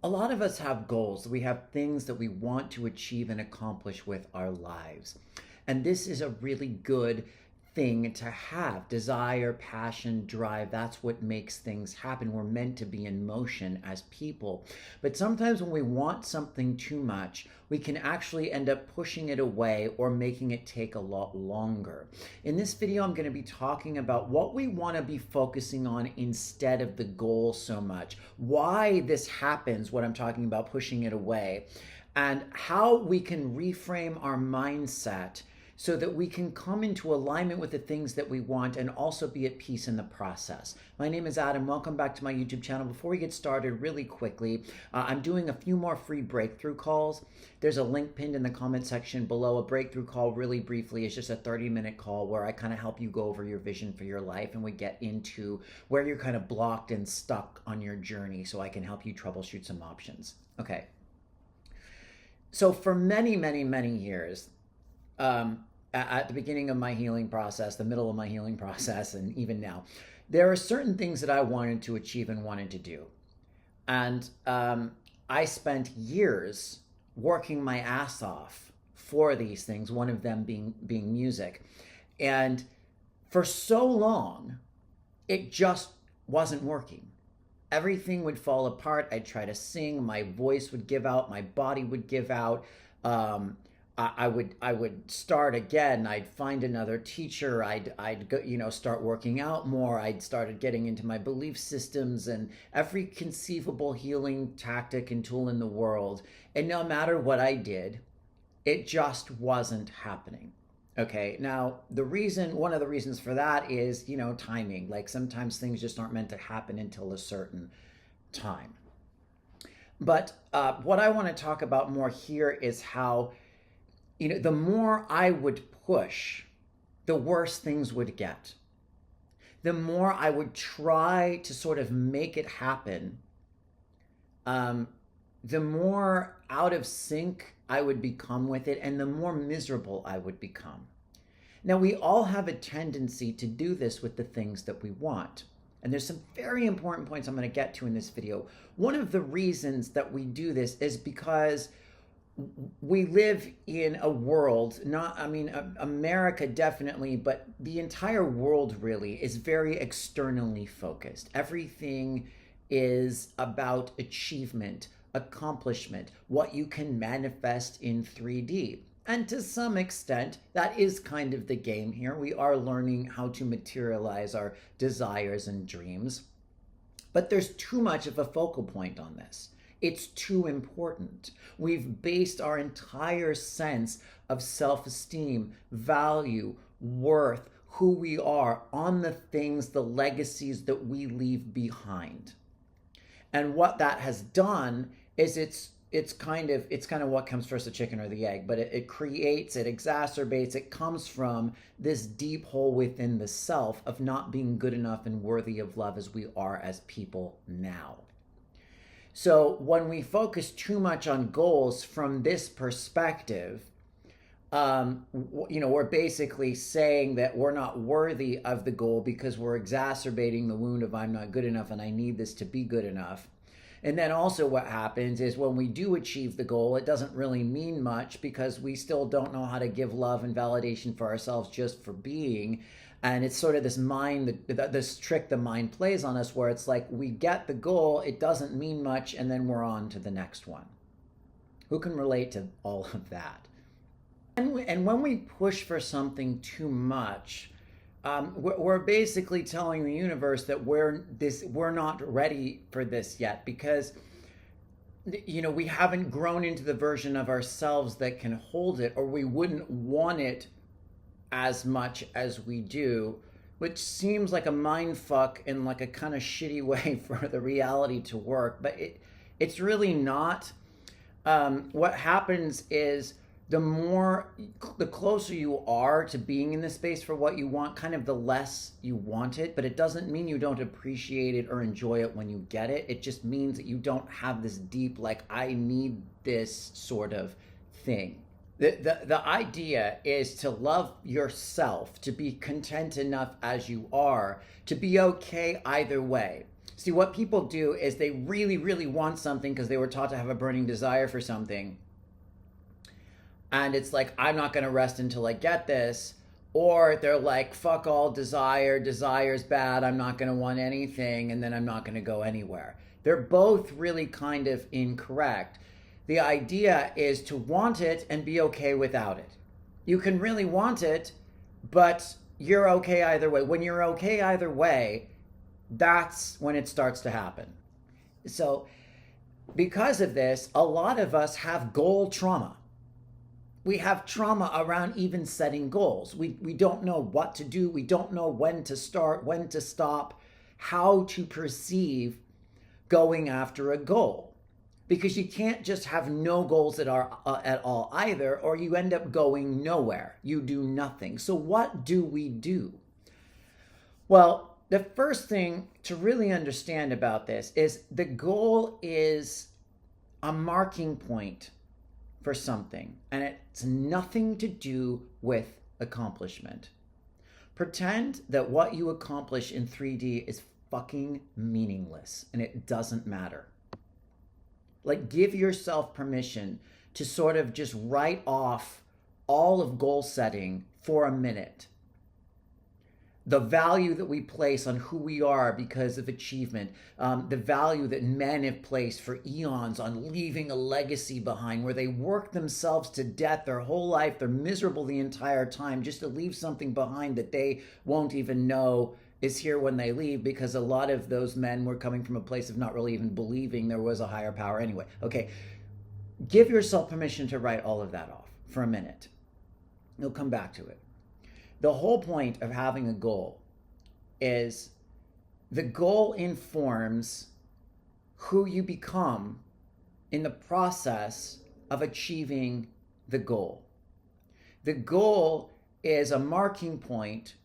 A lot of us have goals. We have things that we want to achieve and accomplish with our lives. And this is a really good thing to have. Desire, passion, drive, that's what makes things happen. We're meant to be in motion as people. But sometimes when we want something too much, we can actually end up pushing it away or making it take a lot longer. In this video, I'm going to be talking about what we want to be focusing on instead of the goal so much, why this happens, what I'm talking about, pushing it away, and how we can reframe our mindset so that we can come into alignment with the things that we want and also be at peace in the process. My name is Adam. Welcome back to my YouTube channel. Before we get started, really quickly, I'm doing a few more free breakthrough calls. There's a link pinned in the comment section below. A breakthrough call, really briefly, is just a 30-minute call where I kind of help you go over your vision for your life, and we get into where you're kind of blocked and stuck on your journey so I can help you troubleshoot some options. Okay. So for many, many, many years, at the beginning of my healing process, the middle of my healing process, and even now, there are certain things that I wanted to achieve and wanted to do. And I spent years working my ass off for these things, one of them being music. And for so long, it just wasn't working. Everything would fall apart. I'd try to sing, my voice would give out, my body would give out. I would start again. I'd find another teacher. I'd go, start working out more. I'd started getting into my belief systems and every conceivable healing tactic and tool in the world. And no matter what I did, it just wasn't happening. Okay. Now, one of the reasons for that is, timing. Like sometimes things just aren't meant to happen until a certain time. But what I want to talk about more here is how, the more I would push, the worse things would get. The more I would try to sort of make it happen, the more out of sync I would become with it, and the more miserable I would become. Now, we all have a tendency to do this with the things that we want. And there's some very important points I'm going to get to in this video. One of the reasons that we do this is because we live in a world, America definitely, but the entire world really is very externally focused. Everything is about achievement, accomplishment, what you can manifest in 3D. And to some extent, that is kind of the game here. We are learning how to materialize our desires and dreams. But there's too much of a focal point on this. It's too important. We've based our entire sense of self-esteem, value, worth, who we are on the things, the legacies that we leave behind. And what that has done is it's kind of what comes first, the chicken or the egg, but it creates, it exacerbates, it comes from this deep hole within the self of not being good enough and worthy of love as we are as people now. So when we focus too much on goals from this perspective, we're basically saying that we're not worthy of the goal because we're exacerbating the wound of I'm not good enough and I need this to be good enough. And then also what happens is when we do achieve the goal, it doesn't really mean much because we still don't know how to give love and validation for ourselves just for being. And it's sort of this trick the mind plays on us where it's like we get the goal, it doesn't mean much, and then we're on to the next one. Who can relate to all of that? And when we push for something too much, we're basically telling the universe that we're not ready for this yet because, we haven't grown into the version of ourselves that can hold it, or we wouldn't want it as much as we do, which seems like a mind fuck in like a kind of shitty way for the reality to work, but it's really not. What happens is the closer you are to being in the space for what you want, kind of the less you want it, but it doesn't mean you don't appreciate it or enjoy it when you get it. It just means that you don't have this deep, like, I need this sort of thing. The idea is to love yourself, to be content enough as you are, to be okay either way. See, what people do is they really, really want something because they were taught to have a burning desire for something. And it's like, I'm not going to rest until I get this. Or they're like, fuck all desire. Desire's bad. I'm not going to want anything. And then I'm not going to go anywhere. They're both really kind of incorrect. The idea is to want it and be okay without it. You can really want it, but you're okay either way. When you're okay either way, that's when it starts to happen. So because of this, a lot of us have goal trauma. We have trauma around even setting goals. We don't know what to do. We don't know when to start, when to stop, how to perceive going after a goal. Because you can't just have no goals at all either, or you end up going nowhere. You do nothing. So what do we do? Well, the first thing to really understand about this is the goal is a marking point for something, and it's nothing to do with accomplishment. Pretend that what you accomplish in 3D is fucking meaningless and it doesn't matter. Like, give yourself permission to sort of just write off all of goal setting for a minute. The value that we place on who we are because of achievement, the value that men have placed for eons on leaving a legacy behind where they work themselves to death their whole life. They're miserable the entire time just to leave something behind that they won't even know is here when they leave, because a lot of those men were coming from a place of not really even believing there was a higher power anyway. Okay, give yourself permission to write all of that off for a minute. You'll come back to it. The whole point of having a goal is the goal informs who you become in the process of achieving the goal. The goal is a marking point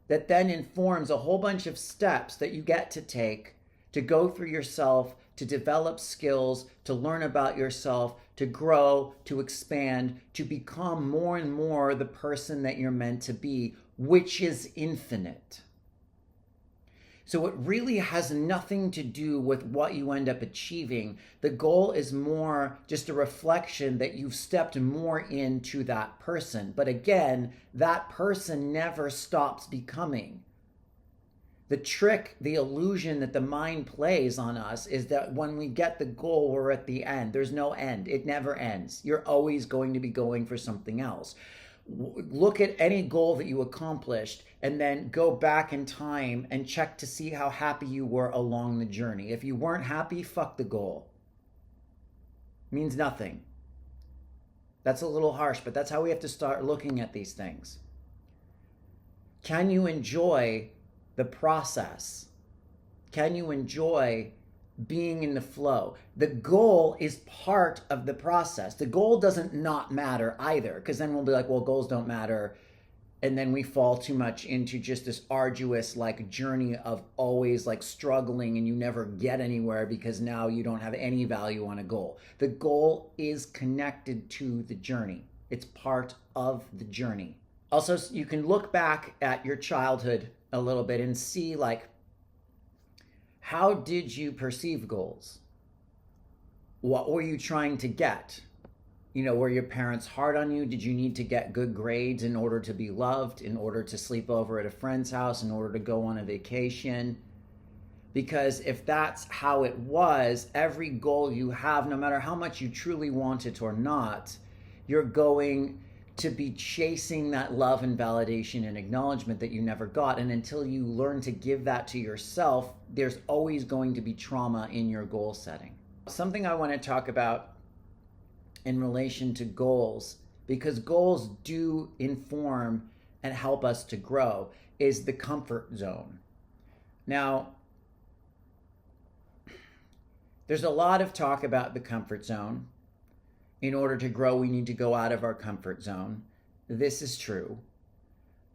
that then informs a whole bunch of steps that you get to take to go through yourself, to develop skills, to learn about yourself, to grow, to expand, to become more and more the person that you're meant to be, which is infinite. So it really has nothing to do with what you end up achieving. The goal is more just a reflection that you've stepped more into that person. But again, that person never stops becoming. The trick, the illusion that the mind plays on us is that when we get the goal, we're at the end. There's no end. It never ends. You're always going to be going for something else. Look at any goal that you accomplished and then go back in time and check to see how happy you were along the journey. If you weren't happy, fuck the goal. It means nothing. That's a little harsh, but that's how we have to start looking at these things. Can you enjoy the process? Can you enjoy being in the flow? The goal is part of the process. The goal doesn't not matter either, because then we'll be like, well, goals don't matter. And then we fall too much into just this arduous like journey of always like struggling, and you never get anywhere because now you don't have any value on a goal. The goal is connected to the journey. It's part of the journey. Also, you can look back at your childhood a little bit and see like, how did you perceive goals? What were you trying to get? You know, were your parents hard on you? Did you need to get good grades in order to be loved, in order to sleep over at a friend's house, in order to go on a vacation? Because if that's how it was, every goal you have, no matter how much you truly want it or not, you're going to be chasing that love and validation and acknowledgement that you never got. And until you learn to give that to yourself, there's always going to be trauma in your goal setting. Something I want to talk about in relation to goals, because goals do inform and help us to grow, is the comfort zone. Now, there's a lot of talk about the comfort zone. In order to grow, we need to go out of our comfort zone. This is true.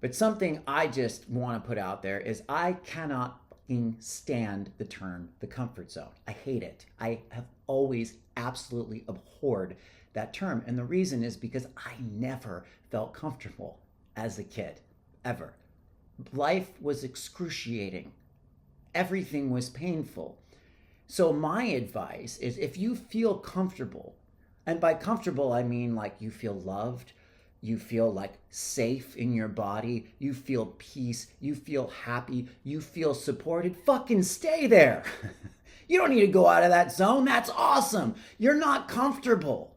But something I just want to put out there is I cannot fucking stand the term the comfort zone. I hate it. I have always absolutely abhorred that term. And the reason is because I never felt comfortable as a kid, ever. Life was excruciating. everything was painful. So my advice is, if you feel comfortable, and by comfortable I mean like you feel loved, you feel like safe in your body, you feel peace, you feel happy, you feel supported, fucking stay there. You don't need to go out of that zone. That's awesome. You're not comfortable.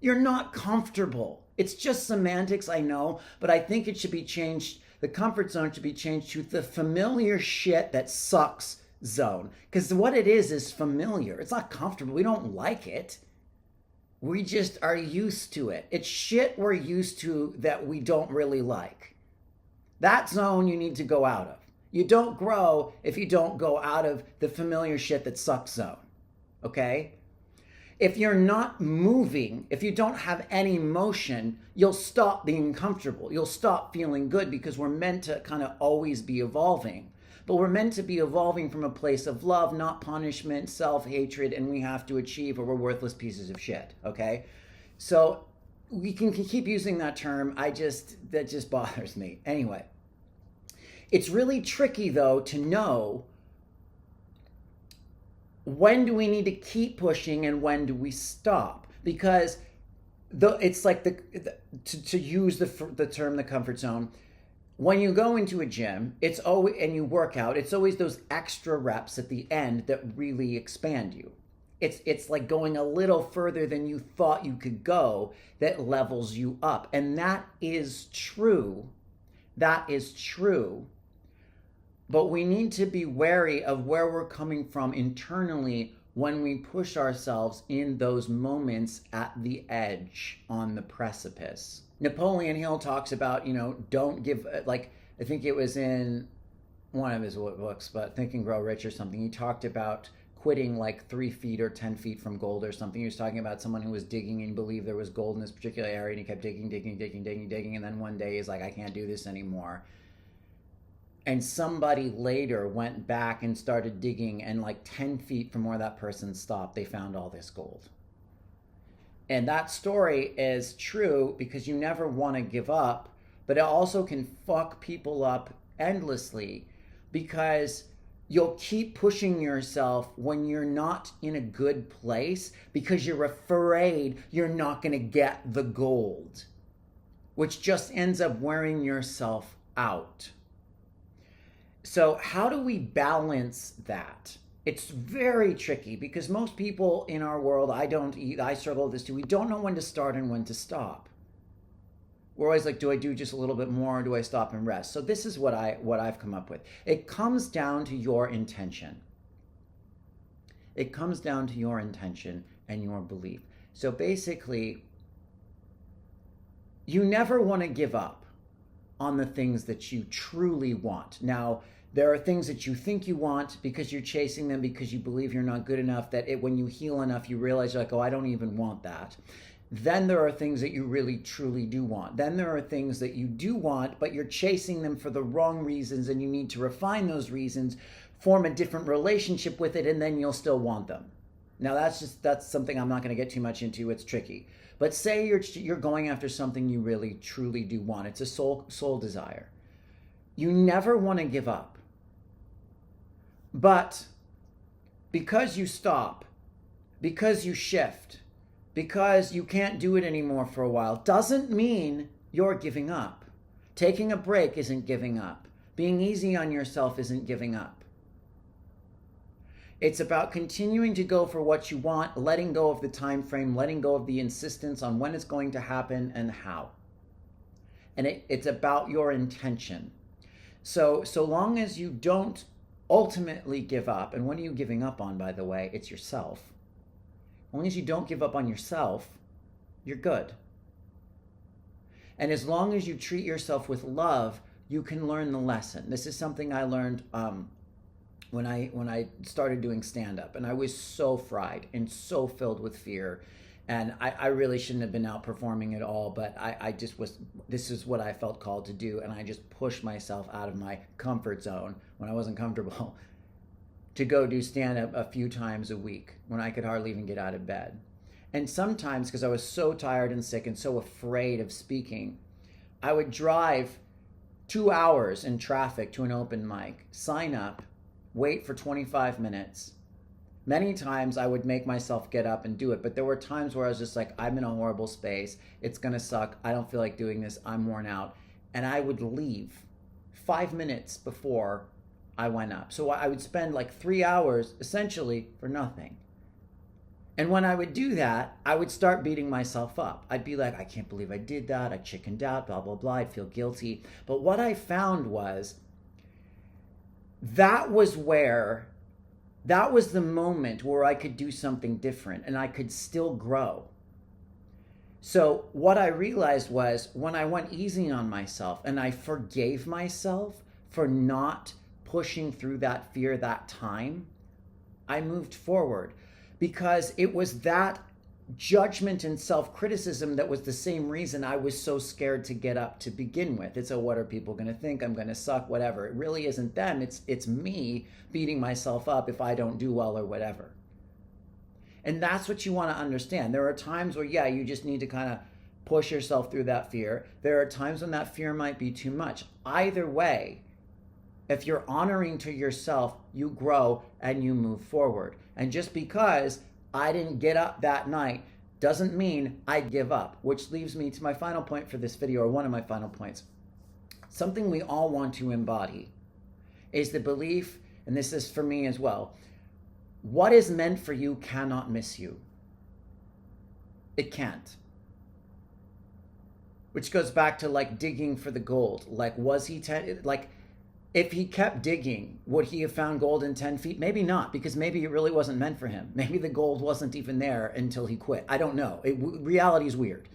You're not comfortable. It's just semantics, I know, but I think it should be changed. The comfort zone should be changed to the familiar shit that sucks zone. Because what it is familiar. It's not comfortable. We don't like it. We just are used to it. It's shit we're used to that we don't really like. That zone you need to go out of. You don't grow if you don't go out of the familiar shit that sucks zone. Okay? If you're not moving, if you don't have any motion, you'll stop being comfortable. You'll stop feeling good, because we're meant to kind of always be evolving. But we're meant to be evolving from a place of love, not punishment, self-hatred, and we have to achieve, or we're worthless pieces of shit. Okay? So we can keep using that term. That just bothers me. Anyway. It's really tricky, though, to know when do we need to keep pushing and when do we stop, because it's like to use the term the comfort zone. When you go into a gym, it's always, and you work out, it's always those extra reps at the end that really expand you. It's like going a little further than you thought you could go that levels you up, and that is true. That is true. But we need to be wary of where we're coming from internally when we push ourselves in those moments at the edge, on the precipice. Napoleon Hill talks about, don't give, like, I think it was in one of his books, but Think and Grow Rich or something. He talked about quitting like 3 feet or 10 feet from gold or something. He was talking about someone who was digging and believed there was gold in this particular area, and he kept digging. And then one day he's like, I can't do this anymore. And somebody later went back and started digging, and like 10 feet from where that person stopped, they found all this gold. And that story is true, because you never want to give up, but it also can fuck people up endlessly, because you'll keep pushing yourself when you're not in a good place, because you're afraid you're not going to get the gold, which just ends up wearing yourself out. So how do we balance that? It's very tricky, because most people in our world, I struggle with this too, we don't know when to start and when to stop. We're always like, do I do just a little bit more, or do I stop and rest? So this is what I've come up with. It comes down to your intention. It comes down to your intention and your belief. So basically, you never want to give up on the things that you truly want. Now, there are things that you think you want because you're chasing them, because you believe you're not good enough, that when you heal enough, you realize you're like, oh, I don't even want that. Then there are things that you really, truly do want. Then there are things that you do want, but you're chasing them for the wrong reasons, and you need to refine those reasons, form a different relationship with it, and then you'll still want them. Now, that's something I'm not going to get too much into. It's tricky. But say you're going after something you really, truly do want. It's a soul desire. You never want to give up. But because you stop, because you shift, because you can't do it anymore for a while, doesn't mean you're giving up. Taking a break isn't giving up. Being easy on yourself isn't giving up. It's about continuing to go for what you want, letting go of the time frame, letting go of the insistence on when it's going to happen and how. And it's about your intention. So long as you don't ultimately give up, and what are you giving up on, by the way? It's yourself. As long as you don't give up on yourself, you're good. And as long as you treat yourself with love, you can learn the lesson. This is something I learned when I started doing stand-up, and I was so fried and so filled with fear, and I really shouldn't have been out performing at all, but I just was, this is what I felt called to do, and I just pushed myself out of my comfort zone when I wasn't comfortable to go do stand-up a few times a week when I could hardly even get out of bed. And sometimes, because I was so tired and sick and so afraid of speaking, I would drive 2 hours in traffic to an open mic, sign up, wait for 25 minutes. Many times I would make myself get up and do it, but there were times where I was just like, I'm in a horrible space. It's going to suck. I don't feel like doing this. I'm worn out. And I would leave 5 minutes before I went up. So I would spend like 3 hours essentially for nothing. And when I would do that, I would start beating myself up. I'd be like, I can't believe I did that. I chickened out, blah, blah, blah. I'd feel guilty. But what I found was that was the moment where I could do something different and I could still grow. So what I realized was when I went easy on myself and I forgave myself for not pushing through that fear that time, I moved forward. Because it was that judgment and self-criticism that was the same reason I was so scared to get up to begin with. It's what are people going to think? I'm going to suck, whatever. It really isn't them. It's me beating myself up if I don't do well or whatever. And that's what you want to understand. There are times where, yeah, you just need to kind of push yourself through that fear. There are times when that fear might be too much. Either way, if you're honoring to yourself, you grow and you move forward. And just because I didn't get up that night doesn't mean I give up, which leaves me to my final point for this video, or one of my final points. Something we all want to embody is the belief, and this is for me as well, what is meant for you cannot miss you. It can't. Which goes back to like digging for the gold. Like, was he, if he kept digging, would he have found gold in 10 feet? Maybe not, because maybe it really wasn't meant for him. Maybe the gold wasn't even there until he quit. I don't know. Reality is weird.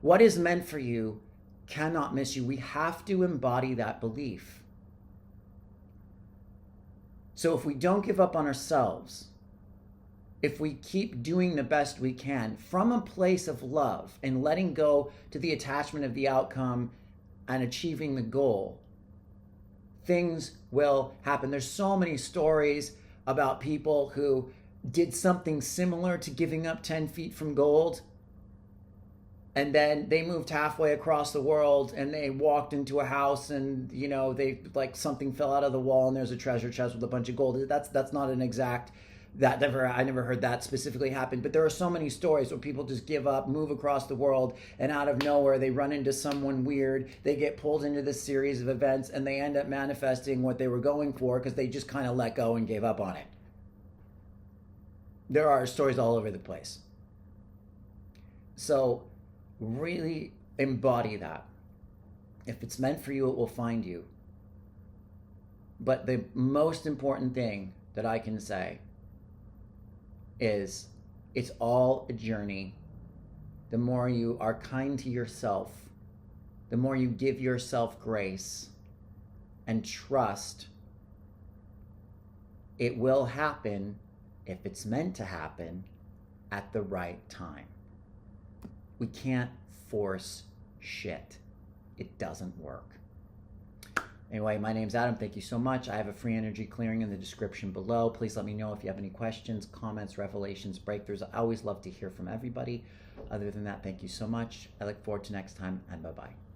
What is meant for you cannot miss you. We have to embody that belief. So if we don't give up on ourselves, if we keep doing the best we can from a place of love and letting go to the attachment of the outcome and achieving the goal, things will happen. There's so many stories about people who did something similar to giving up 10 feet from gold, and then they moved halfway across the world and they walked into a house and, you know, they like something fell out of the wall and there's a treasure chest with a bunch of gold. That's not an exact, I never heard that specifically happen, but there are so many stories where people just give up, move across the world, and out of nowhere they run into someone weird, they get pulled into this series of events, and they end up manifesting what they were going for because they just kind of let go and gave up on it. There are stories all over the place. So really embody that. If it's meant for you, it will find you. But the most important thing that I can say is it's all a journey. The more you are kind to yourself, the more you give yourself grace and trust, it will happen if it's meant to happen at the right time. We can't force shit. It doesn't work. Anyway, my name's Adam. Thank you so much. I have a free energy clearing in the description below. Please let me know if you have any questions, comments, revelations, breakthroughs. I always love to hear from everybody. Other than that, thank you so much. I look forward to next time, and bye-bye.